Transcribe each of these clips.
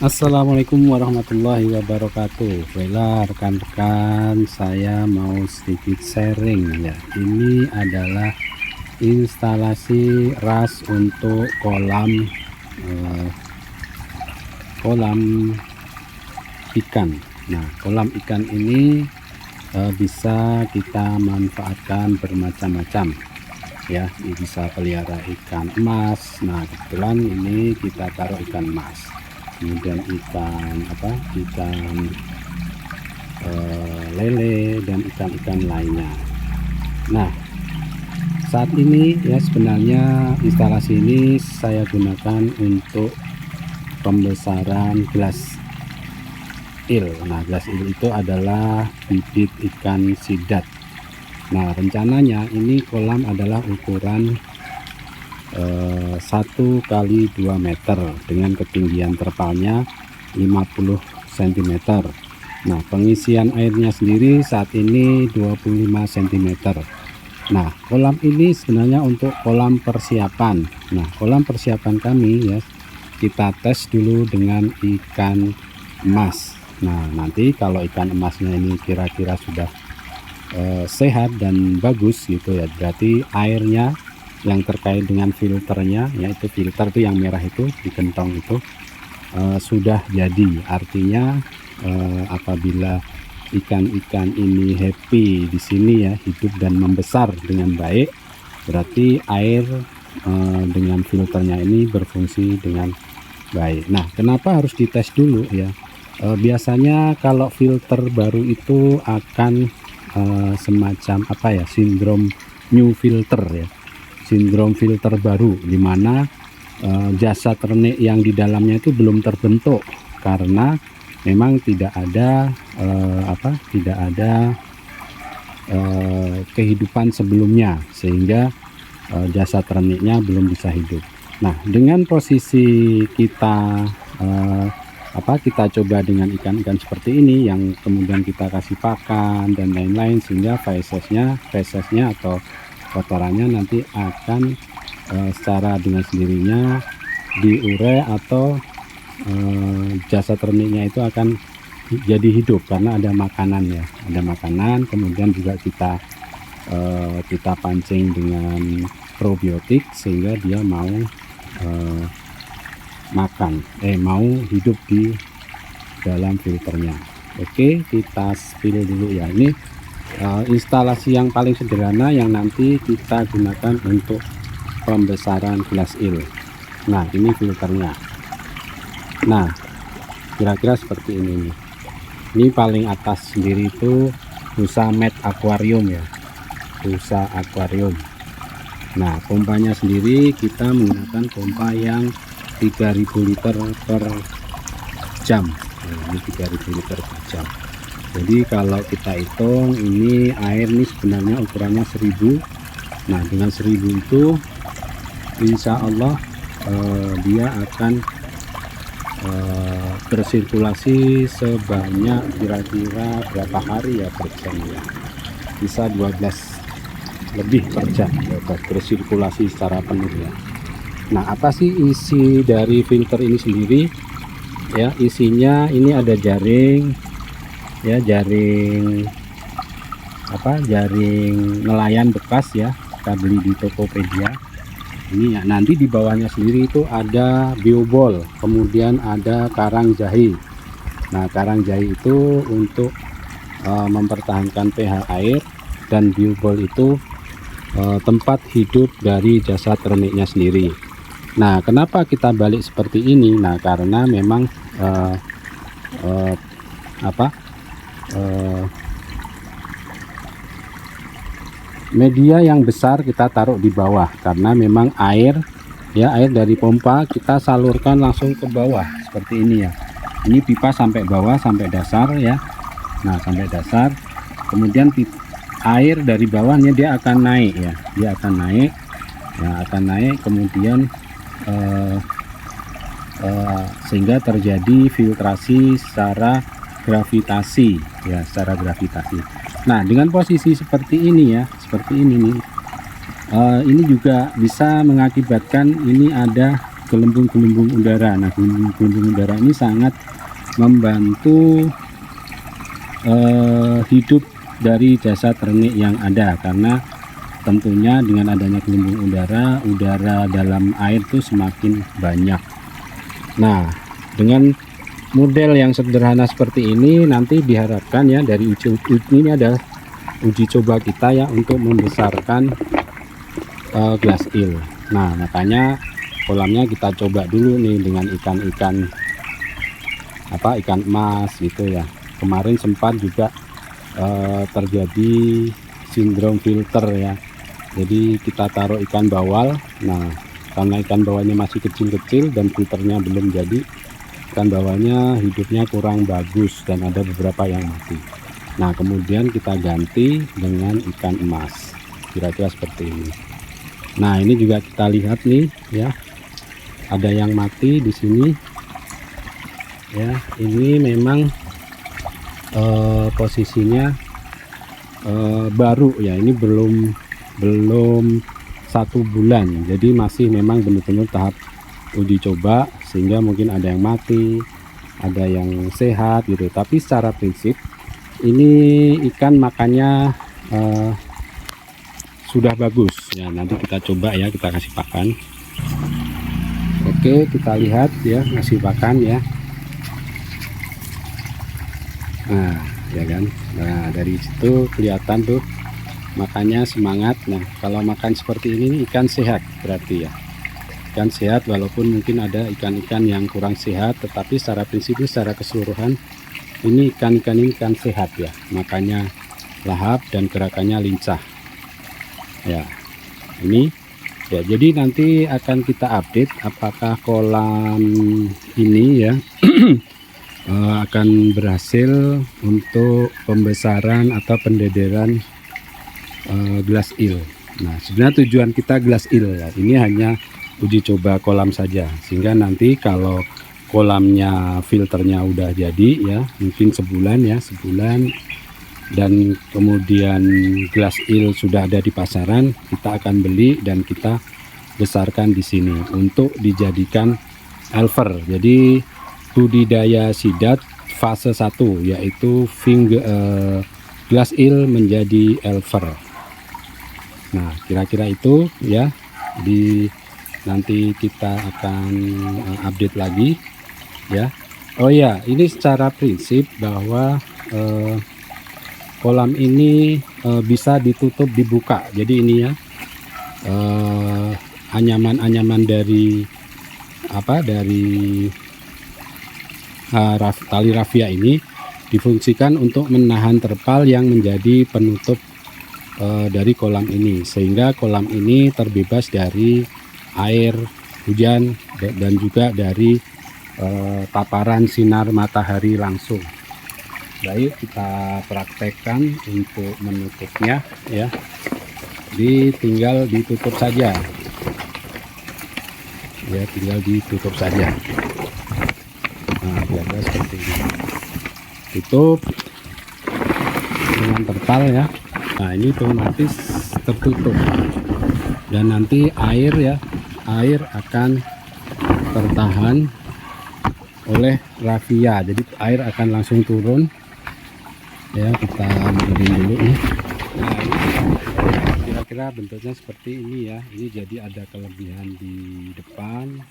Assalamualaikum warahmatullahi wabarakatuh. Baiklah rekan-rekan, saya mau sedikit sharing ya. Ini adalah instalasi ras untuk kolam ikan. Nah, kolam ikan ini bisa kita manfaatkan bermacam-macam ya. Bisa pelihara ikan emas. Nah, kebetulan ini kita taruh ikan emas, kemudian ikan lele dan ikan-ikan lainnya. Nah, saat ini ya sebenarnya instalasi ini saya gunakan untuk pembesaran gelas il. Nah, gelas il itu adalah bibit ikan sidat. Nah, rencananya ini kolam adalah ukuran 1 kali 2 meter dengan ketinggian terpalnya 50 cm. Nah, pengisian airnya sendiri saat ini 25 cm. Nah, kolam ini sebenarnya untuk kolam persiapan. Nah, kolam persiapan kami ya, kita tes dulu dengan ikan emas. Nah, nanti kalau ikan emasnya ini kira-kira sudah sehat dan bagus gitu ya, berarti airnya yang terkait dengan filternya, yaitu filter itu yang merah itu di kentong itu sudah jadi. Artinya apabila ikan-ikan ini happy di sini ya, hidup dan membesar dengan baik, berarti air dengan filternya ini berfungsi dengan baik. Nah, kenapa harus dites dulu ya? Biasanya kalau filter baru itu akan semacam sindrom new filter ya, sindrom filter baru, dimana jasad renik yang di dalamnya itu belum terbentuk karena memang tidak ada kehidupan sebelumnya, sehingga jasad reniknya belum bisa hidup. Nah, dengan posisi kita kita coba dengan ikan-ikan seperti ini yang kemudian kita kasih pakan dan lain-lain, sehingga fesesnya atau kotorannya nanti akan secara dengan sendirinya diure atau jasad reniknya itu akan jadi hidup karena ada makanan ya, ada makanan. Kemudian juga kita pancing dengan probiotik sehingga dia mau mau hidup di dalam filternya. Oke, kita spill dulu ya. Ini instalasi yang paling sederhana yang nanti kita gunakan untuk pembesaran gelas il. Nah, ini filternya. Nah, kira-kira seperti ini nih. Ini paling atas sendiri itu busa mat akuarium ya, busa akuarium. Nah, pompanya sendiri kita menggunakan pompa yang 3000 liter per jam. Nah, ini 3000 liter per jam. Jadi kalau kita hitung ini air ini sebenarnya ukurannya 1000. Nah, dengan 1000 itu insya Allah dia akan bersirkulasi sebanyak kira-kira berapa hari ya per jam ya, bisa 12 lebih per jam ya, bersirkulasi secara penuh ya. Nah, apa sih isi dari filter ini sendiri ya? Isinya ini ada jaring ya, jaring nelayan bekas ya, kita beli di Tokopedia ini ya. Nanti di bawahnya sendiri itu ada biobol, kemudian ada karang jahe. Nah, karang jahe itu untuk mempertahankan pH air, dan biobol itu tempat hidup dari jasad reniknya sendiri. Nah, kenapa kita balik seperti ini? Nah, karena memang media yang besar kita taruh di bawah, karena memang air dari pompa kita salurkan langsung ke bawah seperti ini ya. Ini pipa sampai bawah, sampai dasar ya. Nah, sampai dasar, kemudian air dari bawahnya dia akan naik ya, akan naik kemudian sehingga terjadi filtrasi secara gravitasi ya, Nah, dengan posisi seperti ini ya, seperti ini nih, ini juga bisa mengakibatkan ini ada gelembung-gelembung udara. Nah, gelembung-gelembung udara ini sangat membantu hidup dari jasad renik yang ada, karena tentunya dengan adanya gelembung udara, udara dalam air itu semakin banyak. Nah, dengan model yang sederhana seperti ini nanti diharapkan ya, dari ini adalah uji coba kita ya untuk membesarkan glass eel. Nah, makanya kolamnya kita coba dulu nih dengan ikan-ikan ikan emas gitu ya. Kemarin sempat juga terjadi sindrom filter ya. Jadi kita taruh ikan bawal. Nah, karena ikan bawalnya masih kecil-kecil dan filternya belum jadi, ikan bawalnya hidupnya kurang bagus dan ada beberapa yang mati. Nah, kemudian kita ganti dengan ikan emas, kira-kira seperti ini. Nah, ini juga kita lihat nih ya, ada yang mati di sini ya. Ini memang posisinya baru ya, ini belum 1 bulan, jadi masih memang benar-benar tahap uji coba, sehingga mungkin ada yang mati, ada yang sehat gitu. Tapi secara prinsip ini ikan makannya sudah bagus ya. Nanti kita coba ya, kita kasih pakan. Oke, kita lihat ya, ngasih pakan ya. Nah ya kan, nah dari situ kelihatan tuh makannya semangat. Nah, kalau makan seperti ini ikan sehat berarti ya, ikan sehat. Walaupun mungkin ada ikan-ikan yang kurang sehat, tetapi secara prinsip, secara keseluruhan ini ikan-ikan ini ikan sehat ya, makannya lahap dan gerakannya lincah ya. Ini ya, jadi nanti akan kita update apakah kolam ini ya akan berhasil untuk pembesaran atau pendederan glass eel. Nah, sebenarnya tujuan kita glass eel ya, ini hanya uji coba kolam saja, sehingga nanti kalau kolamnya filternya udah jadi ya, mungkin sebulan dan kemudian glass eel sudah ada di pasaran, kita akan beli dan kita besarkan di sini untuk dijadikan alver. Jadi budidaya sidat fase 1 yaitu glass eel menjadi alver. Nah, kira-kira itu ya, nanti kita akan update lagi ya. Oh ya, ini secara prinsip bahwa kolam ini bisa ditutup dibuka. Jadi ini ya, anyaman-anyaman dari tali rafia ini difungsikan untuk menahan terpal yang menjadi penutup dari kolam ini, sehingga kolam ini terbebas dari air hujan dan juga dari paparan sinar matahari langsung. Baik, kita praktekkan untuk menutupnya ya. Tinggal ditutup saja ya, tinggal ditutup saja. Nah, biasa seperti ini, tutup dengan terpal ya. Nah, ini otomatis tertutup dan nanti air akan tertahan oleh rafia, jadi air akan langsung turun ya. Kita berdiri dulu nih. Nah, ini kira-kira bentuknya seperti ini ya. Ini jadi ada kelebihan di depan,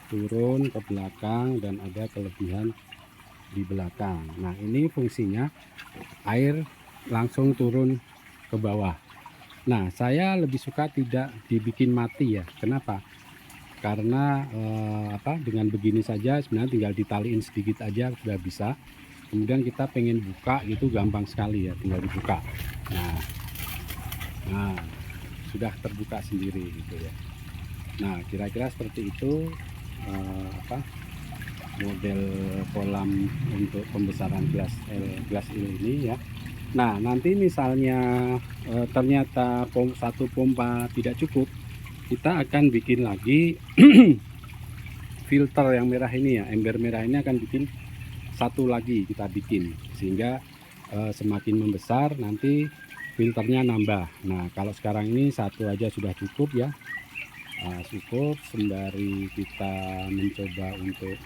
turun ke belakang, dan ada kelebihan di belakang. Nah, ini fungsinya air langsung turun ke bawah. Nah, saya lebih suka tidak dibikin mati ya. Kenapa? Karena dengan begini saja sebenarnya tinggal ditaliin sedikit aja sudah bisa. Kemudian kita pengen buka gitu gampang sekali ya, tinggal dibuka. Nah, sudah terbuka sendiri gitu ya. Nah, kira-kira seperti itu model kolam untuk pembesaran glass eel ini ya. Nah, nanti misalnya ternyata satu pompa tidak cukup, kita akan bikin lagi filter yang merah ini ya, ember merah ini akan bikin satu lagi, kita bikin sehingga semakin membesar nanti filternya nambah. Nah, kalau sekarang ini satu aja sudah cukup ya. syukur sembari kita mencoba untuk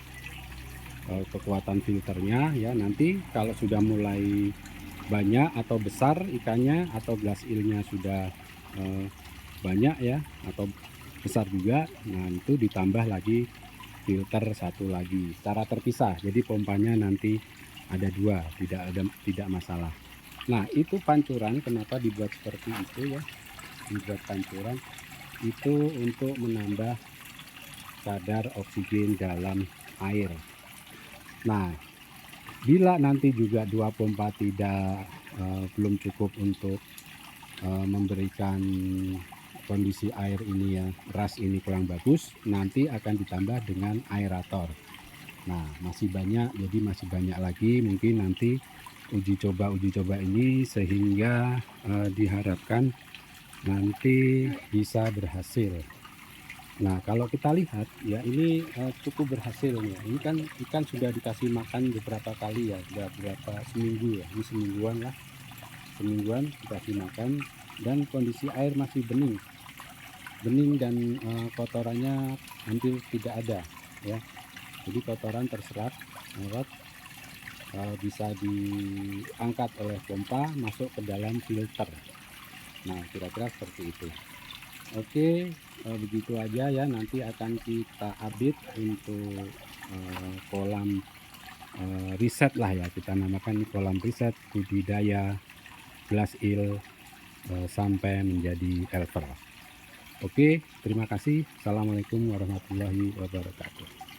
kekuatan filternya ya. Nanti kalau sudah mulai banyak atau besar ikannya atau glass eel-nya sudah banyak ya atau besar juga, nah itu ditambah lagi filter satu lagi secara terpisah, jadi pompanya nanti ada dua, tidak masalah. Nah itu pancuran, kenapa dibuat seperti itu ya, dibuat pancuran itu untuk menambah kadar oksigen dalam air. Nah bila nanti juga dua pompa tidak belum cukup untuk memberikan kondisi air ini ya, ras ini kurang bagus, nanti akan ditambah dengan aerator. Nah masih banyak, jadi masih banyak lagi mungkin nanti uji coba ini, sehingga diharapkan nanti bisa berhasil. Nah kalau kita lihat ya ini cukup berhasil ya. Ini kan ikan sudah dikasih makan beberapa kali ya, sudah berapa seminggu ya, ini semingguan lah, semingguan dikasih makan dan kondisi air masih bening dan kotorannya hampir tidak ada ya. Jadi kotoran terserap lewat bisa diangkat oleh pompa masuk ke dalam filter. Nah kira-kira seperti itu. Oke, begitu aja ya, nanti akan kita update untuk kolam riset lah ya, kita namakan kolam riset budidaya glass eel sampai menjadi helper. Oke, terima kasih. Assalamualaikum warahmatullahi wabarakatuh.